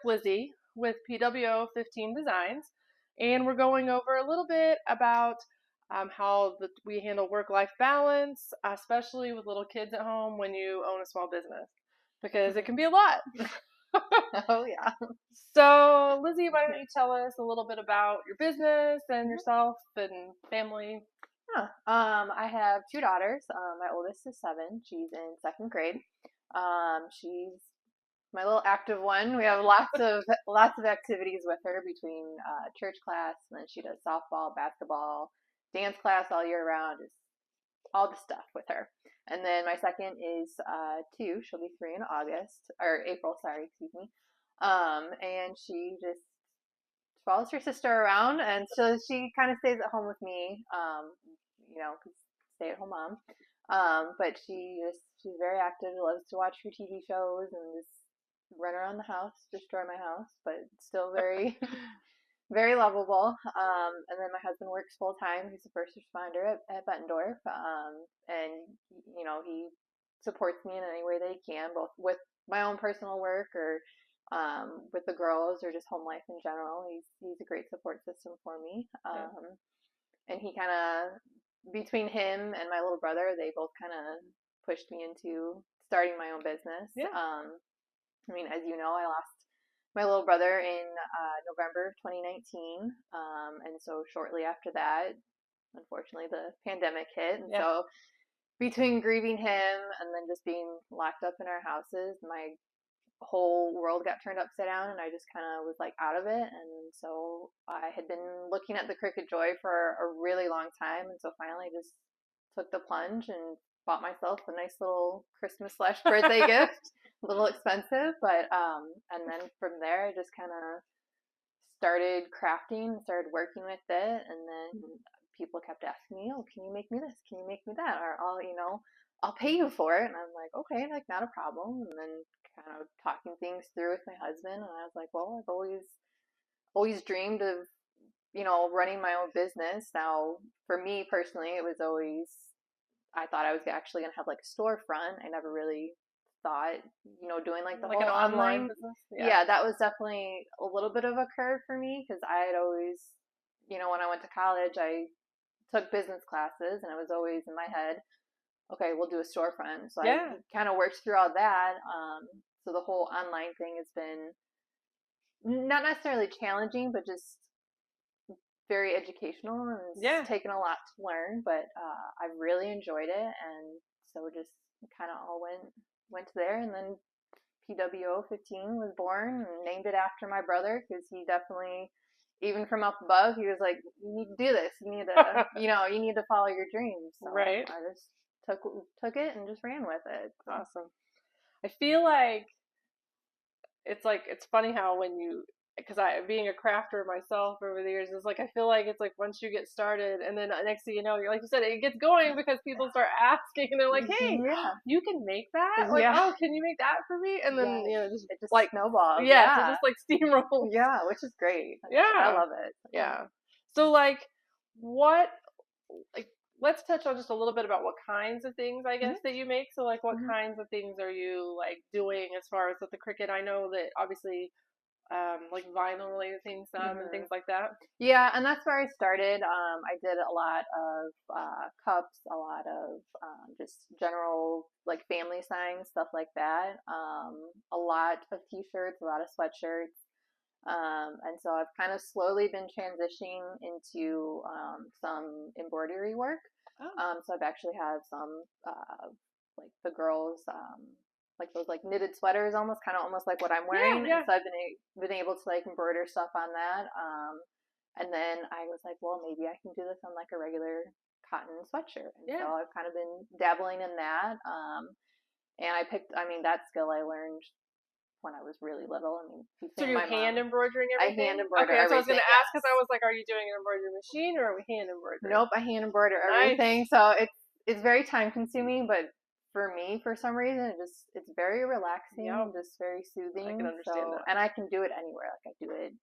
with Lizzie with PWO15 Designs, and we're going over a little bit about how we handle work-life balance, especially with little kids at home when you own a small business, because it can be a lot. Oh, yeah. So, Lizzie, why don't you tell us a little bit about your business and yourself and family? Yeah. I have two daughters. My oldest is 7. She's in 2nd grade. She's my little active one. We have lots of activities with her between church class, and then she does softball, basketball, dance class all year round. Just all the stuff with her. And then my second is 2. She'll be 3 in April. Sorry, excuse me. And she just follows her sister around, and so she kind of stays at home with me. Cause stay-at-home mom. But she's very active. Loves to watch her TV shows and just run around the house, destroy my house, but still very, very lovable. And then my husband works full time. He's a first responder at Bettendorf. And he supports me in any way that he can, both with my own personal work or with the girls or just home life in general. He's a great support system for me. And he kind of, between him and my little brother, they both kind of pushed me into starting my own business. Yeah. As you know, I lost my little brother in November of 2019. And so shortly after that, unfortunately, the pandemic hit. And so between grieving him and then just being locked up in our houses, my whole world got turned upside down, and I just kind of was like out of it. And so I had been looking at the Cricket Joy for a really long time, and so finally just took the plunge and bought myself a nice little Christmas/birthday gift. A little expensive, but and then from there I just kind of started crafting, started working with it, and then people kept asking me, "Oh, can you make me this? Can you make me that?" Or I'll pay you for it. And I'm like, okay, like not a problem. And then kind of talking things through with my husband, and I was like, well, I've always dreamed of running my own business. Now for me personally, it was always, I thought I was actually gonna have like a storefront. I never really thought doing like the like whole an online business. Yeah, that was definitely a little bit of a curve for me, because I had always, when I went to college, I took business classes, and it was always in my head, okay, we'll do a storefront. So I kind of worked through all that. So the whole online thing has been not necessarily challenging, but just very educational, and it's taken a lot to learn. But I've really enjoyed it, and so just kind of all went there. And then PWO15 was born, and named it after my brother, because he definitely, even from up above, he was like, you need to do this. You need to, you need to follow your dreams. So right. I just took it and just ran with it. So. Awesome. I feel like it's funny how because being a crafter myself over the years, is like, I feel like it's like once you get started, and then next thing you know, you're like you said, it gets going because people start asking, and they're like, hey, you can make that? Like, oh, can you make that for me? And then, it just like snowballs. Yeah, so just like steamrolls. Yeah, which is great. Yeah. I love it. Yeah. So like, let's touch on just a little bit about what kinds of things, I guess, that you make. So like, what kinds of things are you like doing as far as with the Cricket? I know that obviously like vinyl related things and things like that. Yeah, and that's where I started. I did a lot of cups, a lot of just general like family signs, stuff like that. A lot of t-shirts, a lot of sweatshirts. And so I've kind of slowly been transitioning into some embroidery work. So I've actually have some like the girls like those like knitted sweaters, almost like what I'm wearing. Yeah. So I've been able to like embroider stuff on that. And then I was like, well, maybe I can do this on like a regular cotton sweatshirt. And so I've kind of been dabbling in that. And that skill I learned when I was really little. So you're hand embroidering everything? I hand embroider everything. So I was going to ask, because I was like, are you doing an embroidery machine, or are we hand embroidering? Nope, I hand embroider everything. So it's very time consuming, but for me, for some reason, it's very relaxing and just very soothing. I can understand that. And I can do it anywhere. Like I do it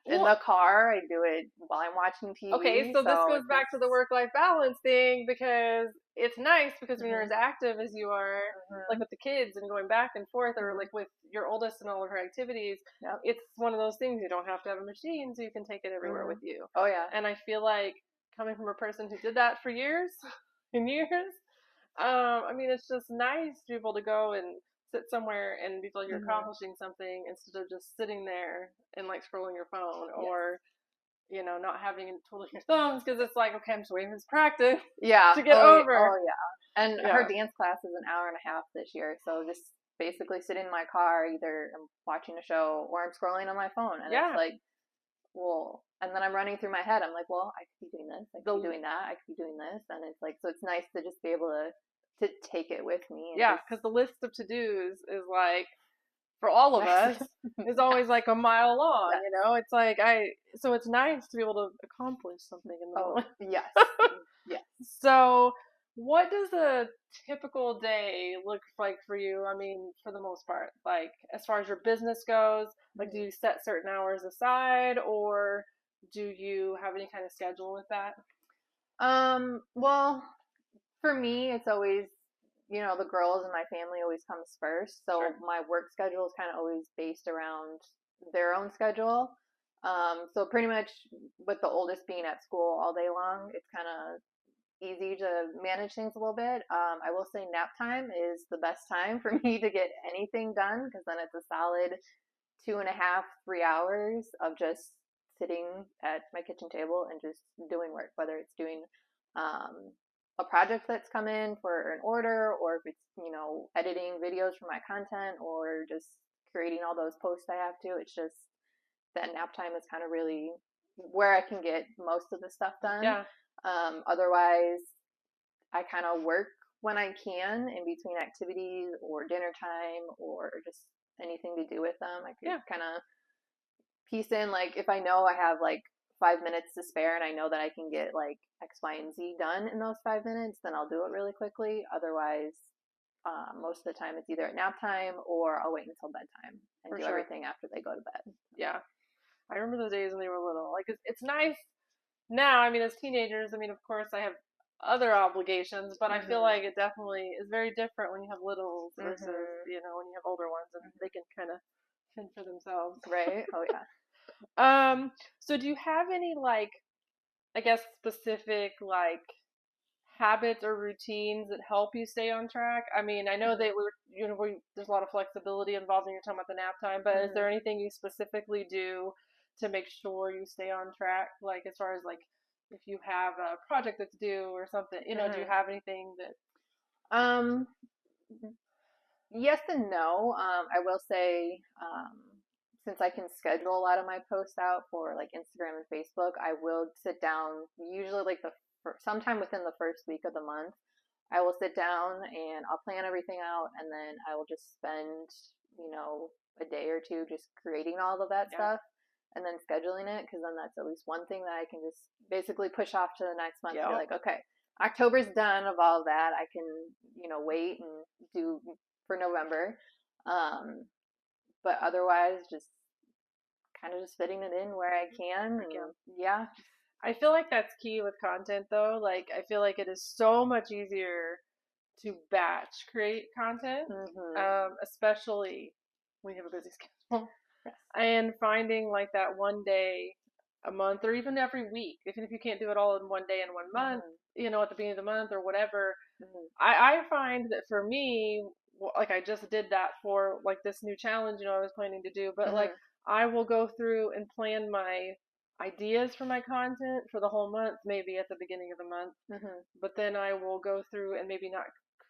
in Well, the car. I do it while I'm watching okay, TV. so this So goes it's back to the just, work-life balance thing because it's nice because when you're as hmm active as you are, like hmm with the kids and going back and forth, or hmm like with your oldest and all of her activities, yep. it's one of those things you don't have to have a machine, so you can take it everywhere hmm with you. Oh yeah. And I feel like coming from a person who did that for years and years, I mean, it's just nice to be able to go and sit somewhere and feel like you're hmm accomplishing something instead of just sitting there and like scrolling your phone Yes. or not having it twiddling your thumbs because it's like, okay, I'm just waiting for this practice Yeah. to get over. Oh yeah. And her Yeah. dance class is an hour and a half this year. So just basically sitting in my car, either I'm watching a show or I'm scrolling on my phone, and it's Yeah. like, well, and then I'm running through my head. I'm like, well, I could be doing this, I could be The doing that, I could be doing this, and it's like, so it's nice to just be able to take it with me and yeah, just because the list of to-dos is like for all of nice. us is always like a mile long, Yes. It's like so it's nice to be able to accomplish something in the Oh morning. yes, yes. So, what does a typical day look like for you? I mean, for the most part, like as far as your business goes, like do Mhm. you set certain hours aside or do you have any kind of schedule with that? Well, for me, it's always, the girls in my family always comes first. Sure. So my work schedule is kind of always based around their own schedule. So pretty much with the oldest being at school all day long, it's kind of easy to manage things a little bit. I will say nap time is the best time for me to get anything done because then it's a solid 2.5, 3 hours of just sitting at my kitchen table and just doing work, whether it's doing um, a project that's come in for an order, or if it's, editing videos for my content, or just creating all those posts I have to. It's just that nap time is kind of really where I can get most of the stuff done. Yeah, Otherwise, I kind of work when I can in between activities or dinner time or just anything to do with them. I could yeah, kind of piece in, like, if I know I have like 5 minutes to spare and I know that I can get like X, Y, and Z done in those 5 minutes, then I'll do it really quickly. Otherwise, most of the time it's either at nap time or I'll wait until bedtime and for do sure. everything after they go to bed. Yeah, I remember the days when they were little. Like it's nice now. I mean, as teenagers, I mean, of course, I have other obligations, but I feel Mhm. like it definitely is very different when you have littles versus Mhm. when you have older ones and they Mhm. can kind of fend for themselves. Right? Oh yeah. So do you have any like I guess specific like habits or routines that help you stay on track? I mean, I know that Mhm. there's a lot of flexibility involved when you're talking about the nap time, but is there Mhm. anything you specifically do to make sure you stay on track? Like as far as like if you have a project that's due or something, do you Mhm. have anything that Um, yes and no. I will say, since I can schedule a lot of my posts out for like Instagram and Facebook, I will sit down usually like sometime within the first week of the month. I will sit down and I'll plan everything out, and then I will just spend, a day or two just creating all of that yeah, stuff and then scheduling it, because then that's at least one thing that I can just basically push off to the next month and be yeah, like, okay, October's done of all of that. I can, wait and do for November. Um, but otherwise, just kind of just fitting it in where I can. heck yeah. And yeah. I feel like that's key with content though. Like I feel like it is so much easier to batch create content, Mm-hmm. especially when you have a busy schedule. Yes. And finding like that one day a month or even every week, even if you can't do it all in one day in one month, Mm-hmm. at the beginning of the month or whatever. Mm-hmm. I find that for me, like I just did that for like this new challenge, I was planning to do, but like Mm-hmm. I will go through and plan my ideas for my content for the whole month, maybe at the beginning of the month, Mm-hmm. but then I will go through and maybe not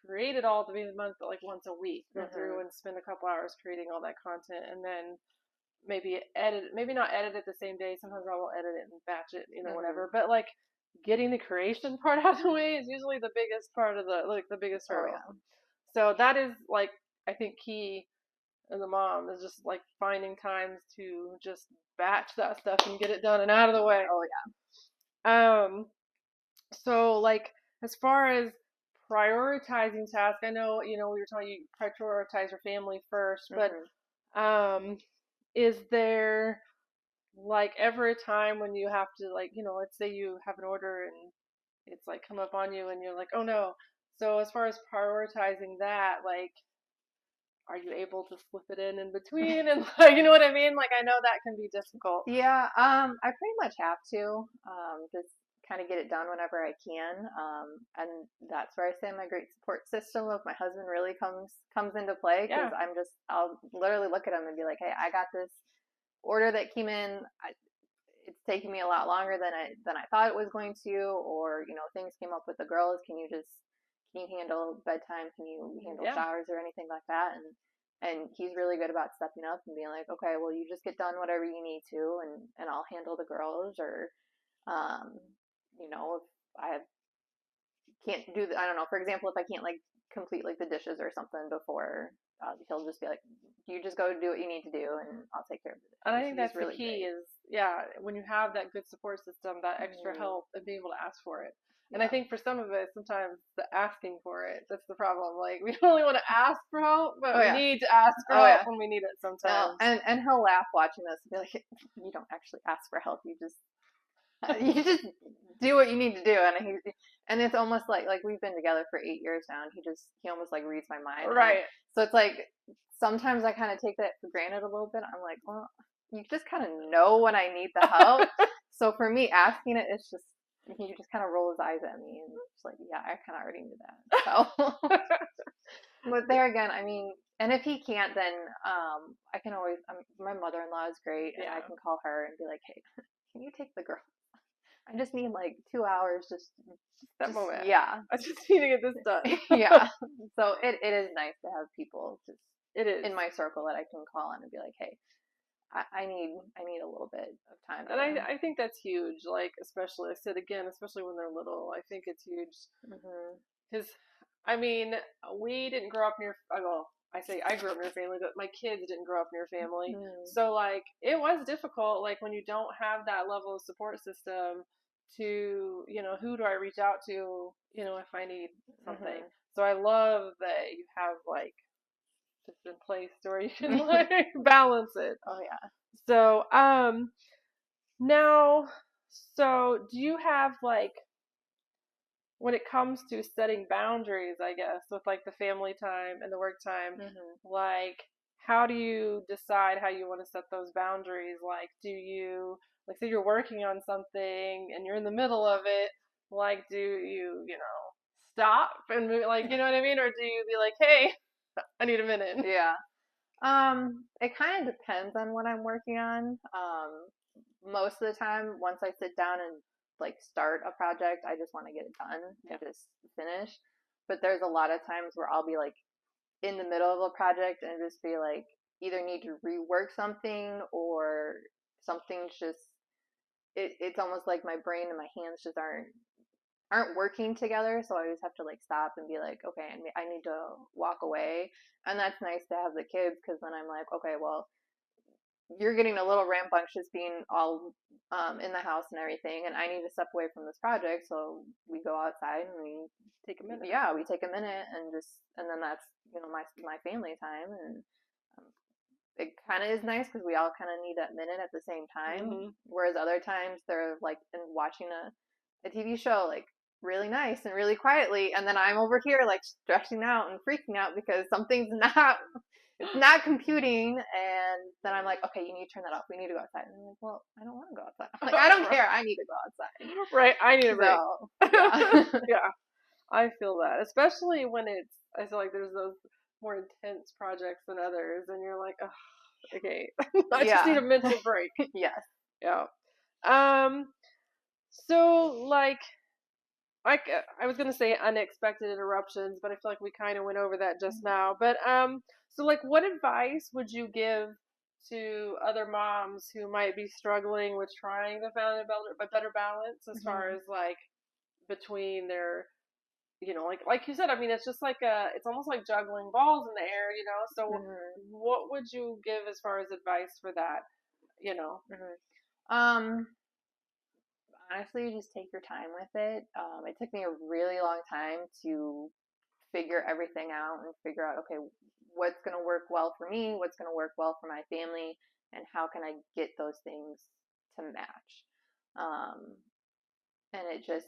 create it all at the beginning of the month, but like once a week, go through Mm-hmm. and spend a couple hours creating all that content and then maybe not edit it the same day. Sometimes I will edit it and batch it, Mm-hmm. whatever. But like getting the creation part out of the way is usually the biggest part of the biggest Oh hurdle. yeah. So that is like I think key as a mom is just like finding times to just batch that stuff and get it done and out of the way. Oh yeah. Um, so like as far as prioritizing tasks, I know we were talking you prioritize your family first, but Mm-hmm. is there like every time when you have to, like, let's say you have an order and it's like come up on you and you're like, oh no. So as far as prioritizing that, like, are you able to slip it in between and like, you know what I mean? Like, I know that can be difficult. Yeah, I pretty much have to, just kind of get it done whenever I can. And that's where I say my great support system of my husband really comes into play, because Yeah. I'll literally look at him and be like, hey, I got this order that came in. It's taking me a lot longer than I thought it was going to, or things came up with the girls. Can you handle bedtime? Can you handle Yeah. showers or anything like that? And he's really good about stepping up and being like, okay, well, you just get done whatever you need to, and I'll handle the girls. Or um, if I can't do I don't know, for example, if I can't like complete like the dishes or something before, he'll just be like, you just go do what you need to do, and I'll take care of it. And I think He's that's the really key great. is, yeah, when you have that good support system, that extra Hmm. help and being able to ask for it. And I Yeah. think for some of us, sometimes the asking for it, that's the problem. Like, we don't really want to ask for help, but Oh we yeah. need to ask for Oh help yeah. when we need it No, sometimes. and he'll laugh watching this and be like, "You don't actually ask for help. You just you just do what you need to do." And it's almost like we've been together for 8 years now, and he almost like reads my mind. And Right. so it's like sometimes I kind of take that for granted a little bit. I'm like, well, you just kind of know when I need the help. So for me, asking it, it's just he just kind of rolls his eyes at me, and it's like, yeah, I kind of already knew that. So. But there again, I mean, and if he can't, then I can always. My mother-in-law is great, and I Yeah. can call her and be like, "Hey, can you take the girl? I just need like 2 hours, That just moment. yeah, I just need to get this done. yeah." So it is nice to have people just It is. in my circle that I can call on and be like, "Hey, I need a little bit of time And I, to." I think that's huge. Like, especially, I said again, especially when they're little, I think it's huge. Hmm. Because, I mean, we didn't grow up near, well, I say I grew up near family, but my kids didn't grow up near family. Mm. So, like, it was difficult, like, when you don't have that level of support system to, who do I reach out to, if I need something. Hmm. So I love that you have, like, just in place where you can, like, balance it. Oh yeah. So, now, so do you have, like, when it comes to setting boundaries, I guess, with like the family time and the work time, Hmm. like how do you decide how you want to set those boundaries? Like, do you, like, say you're working on something and you're in the middle of it, like, do you, stop and move, like, you know what I mean? Or do you be like, hey, I need a minute? Yeah. It kind of depends on what I'm working on. Most of the time, once I sit down and like start a project, I just want to get it done Yeah. and just finish. But there's a lot of times where I'll be like in the middle of a project and just be like either need to rework something, or something's just it's almost like my brain and my hands just aren't working together. So I always have to like stop and be like, okay, I need to walk away. And that's nice to have the kids, because then I'm like, okay, well, you're getting a little rambunctious being all in the house and everything, and I need to step away from this project. So we go outside and Take a minute. we take a minute, and then that's my family time. And um, it kind of is nice because we all kind of need that minute at the same time. Hmm. Whereas other times they're like watching a TV show like really nice and really quietly, and then I'm over here like stressing out and freaking out because something's not it's not computing. And then I'm like, okay, you need to turn that off. We need to go outside. And I'm like, well, I don't want to go outside. I'm like, I don't care. I need to go outside. Right. I need a break. So yeah. Yeah. I feel that, especially when I feel like there's those more intense projects than others, and you're like, oh, okay, I just need Yeah. a mental break. Yes. Yeah. Um. So, like I was gonna say unexpected interruptions, but I feel like we kind of went over that just now. But so like, what advice would you give to other moms who might be struggling with trying to find a better balance as far Hmm. as like between their, like you said, I mean, it's just like it's almost like juggling balls in the air, so Hmm. what would you give as far as advice for that, you know Hmm. Honestly, you just take your time with it. It took me a really long time to figure everything out and figure out, okay, what's going to work well for me, what's going to work well for my family, and how can I get those things to match. And it just,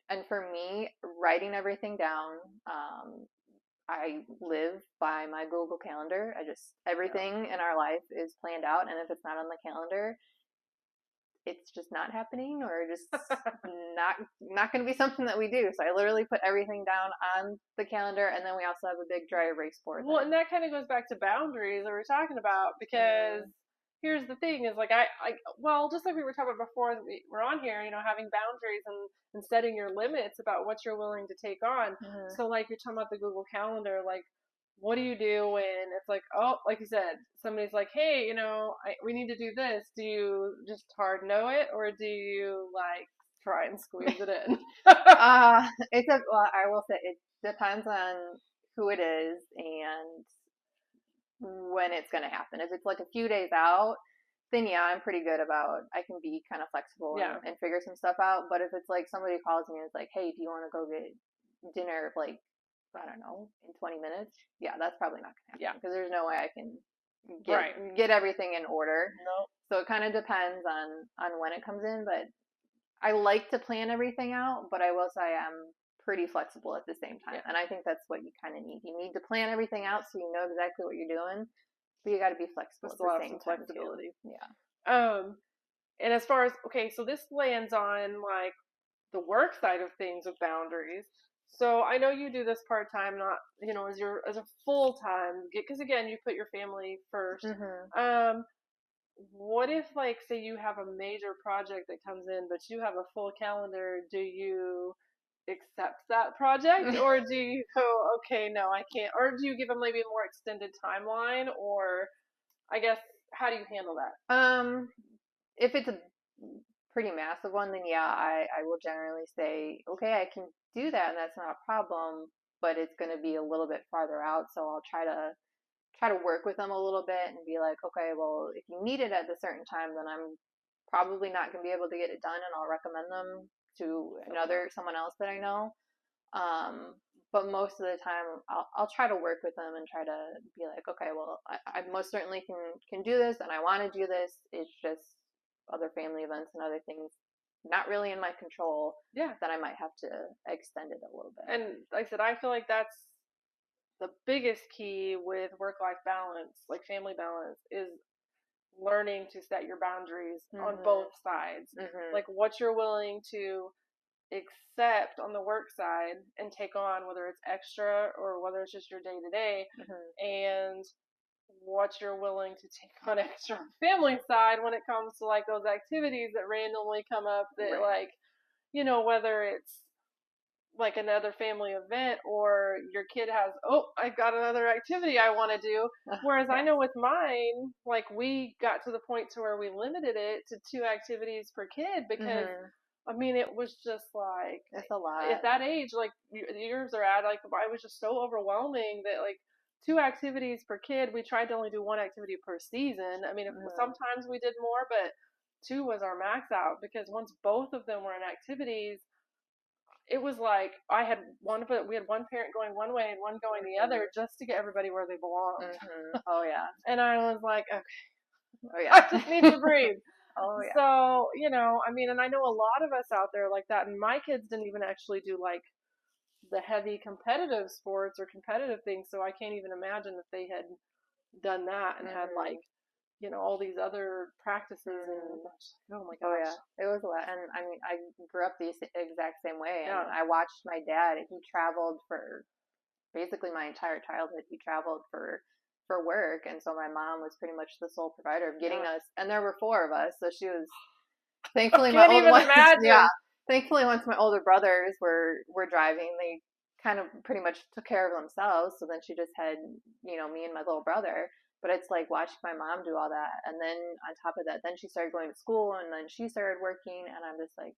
and for me, writing everything down, I live by my Google Calendar. Everything in our life is planned out, and if it's not on the calendar, it's just not happening, or just not going to be something that we do. So I literally put everything down on the calendar, and then we also have a big dry erase board. Well, and that kind of goes back to boundaries that we're talking about, because here's the thing is like well, just like we were talking about before we were on here, you know, having boundaries and setting your limits about what you're willing to take on. So like you're talking about the Google Calendar, like what do you do when it's like, oh, like you said, somebody's like, hey, you know, we need to do this. Do you just hard no it, or do you like try and squeeze it in? Well, I will say it depends on who it is and when it's going to happen. If it's like a few days out, then yeah, I'm pretty good about, I can be kind of flexible and figure some stuff out. But if it's like somebody calls me and it's like, hey, do you want to go get dinner, like, I don't know, in 20 minutes? Yeah, that's probably not going to happen, because there's no way I can get everything in order. Nope. So it kind of depends on when it comes in, but I like to plan everything out, but I will say I'm pretty flexible at the same time. And I think that's what you kind of need. You need to plan everything out so you know exactly what you're doing, but you got to be flexible at the same time. Flexibility. Yeah. And as far as, okay, so this lands on like the work side of things with boundaries. So I know you do this part-time, not, you know, as a full-time, because again, you put your family first. What if, like, say you have a major project that comes in, but you have a full calendar? Do you accept that project, or do you go, okay, no, I can't? Or do you give them maybe a more extended timeline? Or I guess, how do you handle that? If it's a pretty massive one, then yeah, I will generally say, okay, I can do that, and that's not a problem, but it's going to be a little bit farther out, so I'll try to work with them a little bit and be like, okay, well, if you need it at a certain time, then I'm probably not going to be able to get it done, and I'll recommend them to someone else that I know. But most of the time, I'll try to work with them and try to be like, okay, well, I most certainly can do this, and I want to do this. It's just other family events and other things not really in my control. Yeah. That I might have to extend it a little bit. And like I said, I feel like that's the biggest key with work-life balance, like family balance, is learning to set your boundaries on both sides. Like what you're willing to accept on the work side and take on, whether it's extra or whether it's just your day to day, and what you're willing to take on extra on the family side when it comes to like those activities that randomly come up that like, you know, whether it's like another family event or your kid has, oh, I've got another activity I want to do. Whereas I know with mine, like we got to the point to where we limited it to 2 activities per kid because I mean, it was just like, it's a lot. At that age, like yours are at, like I was just so overwhelming that like 2 activities per kid. We tried to only do 1 activity per season. I mean, sometimes we did more, but 2 was our max out because once both of them were in activities, it was like we had one parent going one way and one going the other just to get everybody where they belonged. Oh yeah. And I was like, okay, oh yeah, I just need to breathe. Oh yeah. So, you know, I mean, and I know a lot of us out there like that, and my kids didn't even actually do like the heavy competitive sports or competitive things, so I can't even imagine if they had done that and had like, you know, all these other practices and oh my gosh. Oh yeah, it was a lot. And I mean, I grew up the exact same way, and I watched my dad. He traveled for basically my entire childhood. He traveled for work, and so my mom was pretty much the sole provider of getting us. And there were 4 of us, so she was thankfully my older ones. Yeah, thankfully once my older brothers were driving, they kind of pretty much took care of themselves. So then she just had, you know, me and my little brother. But it's like watching my mom do all that, and then on top of that, then she started going to school, and then she started working, and I'm just like,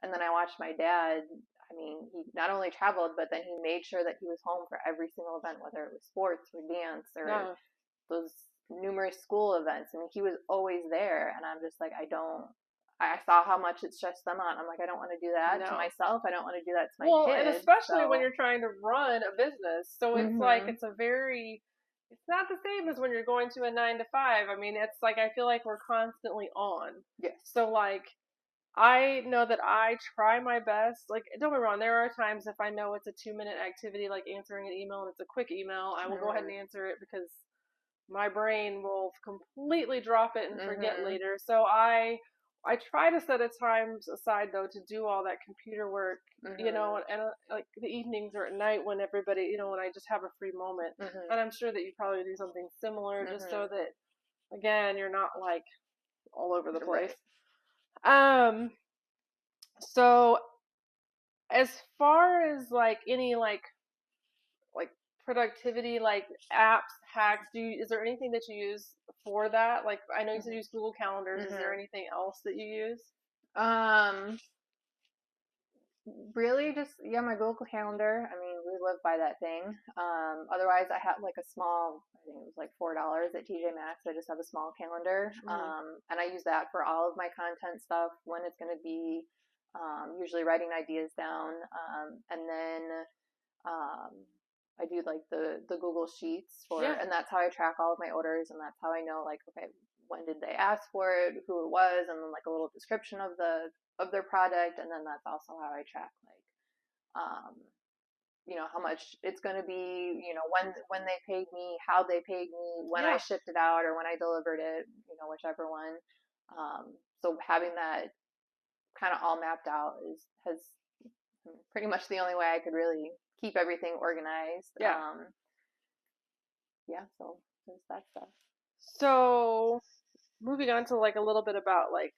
and then I watched my dad. I mean, he not only traveled, but then he made sure that he was home for every single event, whether it was sports or dance or those numerous school events. I mean, he was always there, and I'm just like, I saw how much it stressed them out. I'm like, I don't want to do that to myself. I don't want to do that to my kids. Well, and especially when you're trying to run a business. So it's like, it's a very it's not the same as when you're going to a 9 to 5. I mean, it's like I feel like we're constantly on. Yes. So like I know that I try my best. Like, don't get me wrong, there are times if I know it's a 2 minute activity, like answering an email and it's a quick email, I will go ahead and Mm-hmm. answer it because my brain will completely drop it and forget Mm-hmm. later. So I try to set a time aside though to do all that computer work, Mm-hmm. and like the evenings or at night when everybody, when I just have a free moment. And I'm sure that you probably do something similar just Mm-hmm. so that again you're not like all over the place. Right. Um, so as far as like any like productivity like apps hacks, is there anything that you use for that? Like I know you said you use Google Calendars. Is there Mm-hmm. anything else that you use? Um, Really just, yeah, my Google Calendar. I mean, we live by that thing. Otherwise I have like a small, I think it was like $4 at TJ Maxx. I just have a small calendar. Hmm. And I use that for all of my content stuff when it's going to be, usually writing ideas down. And then um, I do like the Google Sheets for, Yeah, and that's how I track all of my orders, and that's how I know like, okay, when did they ask for it, who it was, and then like a little description of their product, and then that's also how I track like, um, how much it's going to be, when they paid me, how they paid me, when I yeah, shipped it out or when I delivered it, whichever one. So having that kind of all mapped out is has pretty much the only way I could really keep everything organized. yeah. Yeah, so there's that stuff. So moving on to like a little bit about like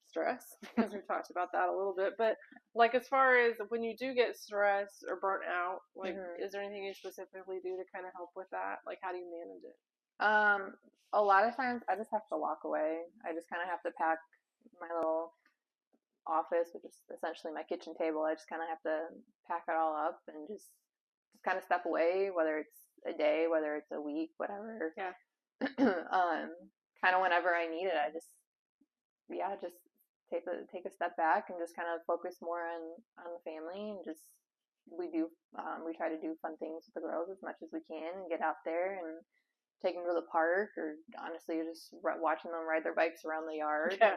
stress because we talked about that a little bit, but like as far as when you do get stressed or burnt out, like Hmm. is there anything you specifically do to kind of help with that? Like how do you manage it? Um, a lot of times I just have to walk away. I just kind of have to pack my little office, which is essentially my kitchen table. I just kind of have to pack it all up and just kind of step away, whether it's a day, whether it's a week, whatever. Yeah, Kind of whenever I need it, I just, yeah, just take a step back and just kind of focus more on the family, and just we try to do fun things with the girls as much as we can and get out there and take them to the park, or honestly just watching them ride their bikes around the yard, yeah,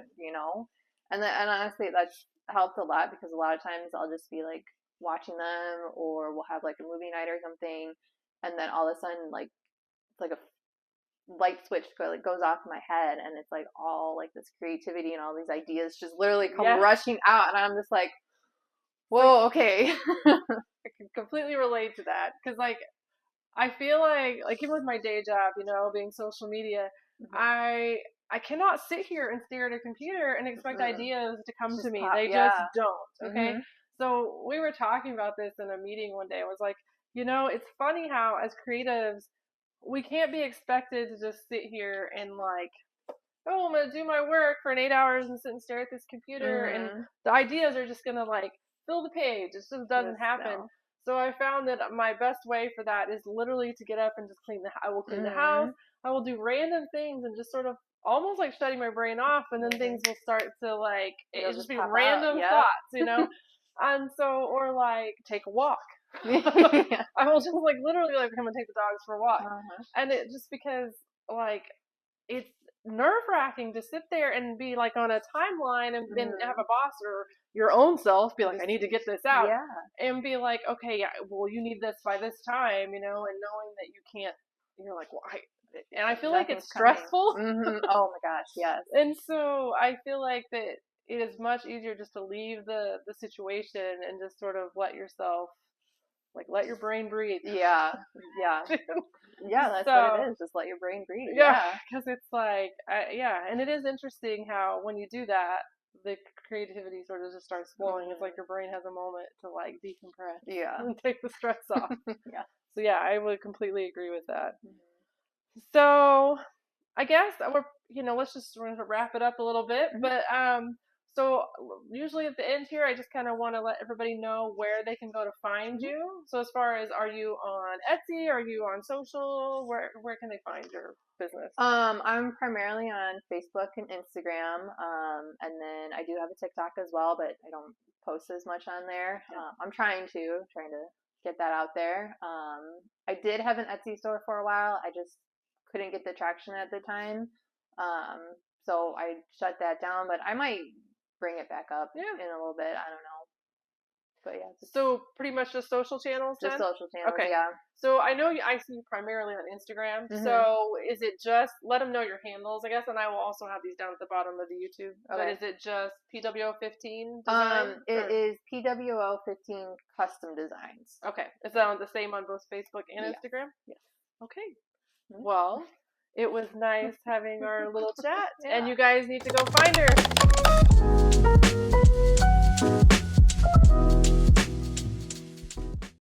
and honestly that's helped a lot, because a lot of times I'll just be like watching them, or we'll have like a movie night or something, and then all of a sudden like it's like a light switch like goes off in my head, and it's like all like this creativity and all these ideas just literally come yeah. rushing out, and I'm just like, It's like whoa, okay. I can completely relate to that because like I feel like even with my day job, being social media, Mhm. I I cannot sit here and stare at a computer and expect Mm-mm. ideas to come to Just me. pop, They just yeah. don't. Okay. Mhm. So we were talking about this in a meeting one day. I was like, it's funny how as creatives we can't be expected to just sit here and like, oh, I'm gonna do my work for 8 hours and sit and stare at this computer, and Mhm. the ideas are just gonna like fill the page. It just doesn't Just happen. no. So I found that my best way for that is literally to get up and just clean the. I will clean the house. Mhm. I will do random things and just sort of almost like shutting my brain off, and then things Mhm. will start to like It'll it just just be pop out. random Yep. thoughts. And so or like take a walk. Yeah. I will just like literally like come and take the dogs for a walk, Uh-huh. and it just because like it's nerve wracking to sit there and be like on a timeline and have a Mhm. boss or your own self be like, I Just need to get this out yeah. and be like, okay, yeah, well, you need this by this time, and knowing that you can't, you're like, well, and I feel like Nothing's it's coming. stressful. Mhm. Oh my gosh, yes. And so I feel like that it is much easier just to leave the situation and just sort of let yourself, like, let your brain breathe. Yeah. Yeah. Yeah, that's what it So is. Just let your brain breathe. yeah, Yeah. because it's like, yeah, and it is interesting how when you do that, the creativity sort of just starts flowing. It's like Mhm. your brain has a moment to like decompress Yeah. and take the stress off. Yeah. So yeah, I would completely agree with that. Mhm. So I guess let's just wrap it up a little bit. Mhm. But so usually at the end here, I just kind of want to let everybody know where they can go to find Mhm. you. So as far as, are you on Etsy? Are you on social? Where can they find your business? I'm primarily on Facebook and Instagram, and then I do have a TikTok as well, but I don't post as much on there. Yeah. I'm trying to get that out there. I did have an Etsy store for a while. I just couldn't get the traction at the time. Um, so I shut that down, but I might bring it back up Yeah. in a little bit. I don't know. But yeah, So pretty much just social channels just then? social channels. Okay. Yeah. So I know I see you primarily on Instagram. Mhm. So is it just let them know your handles, I guess, and I will also have these down at the bottom of the YouTube. But Okay. is it just PWO15 Design? It is PWO15 Custom Designs. Okay. Is that the same on both Facebook and Yes. Instagram? Yes. Okay. Mhm. Well, it was nice having our little chat, Yeah. and you guys need to go find her.